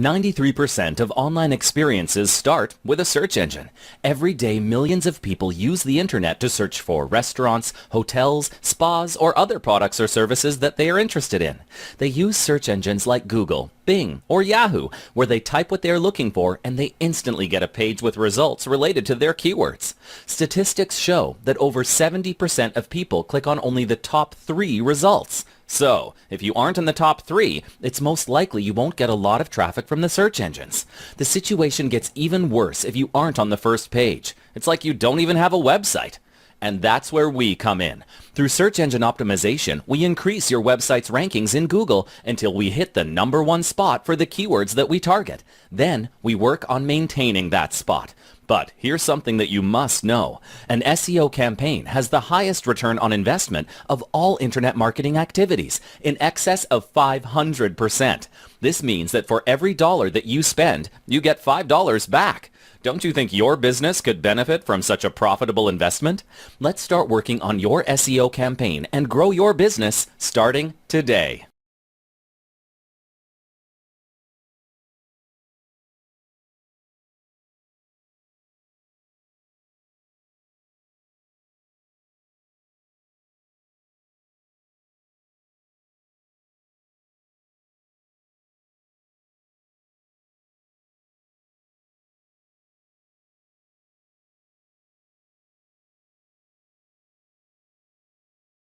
93% of online experiences start with a search engine. Every day, millions of people use the internet to search for restaurants, hotels, spas, or other products or services that they are interested in. They use search engines like Google, Bing, or Yahoo, where they type what they are looking for and they instantly get a page with results related to their keywords. Statistics show that over 70% of people click on only the top 3 results. So, if you aren't in the top 3, it's most likely you won't get a lot of traffic from the search engines. The situation gets even worse if you aren't on the first page. It's like you don't even have a website. And that's where we come in. Through search engine optimization, we increase your website's rankings in Google until we hit the #1 spot for the keywords that we target. Then, we work on maintaining that spot. But here's something that you must know. An SEO campaign has the highest return on investment of all internet marketing activities, in excess of 500%. This means that for every dollar that you spend, you get $5 back. Don't you think your business could benefit from such a profitable investment? Let's start working on your SEO campaign and grow your business starting today.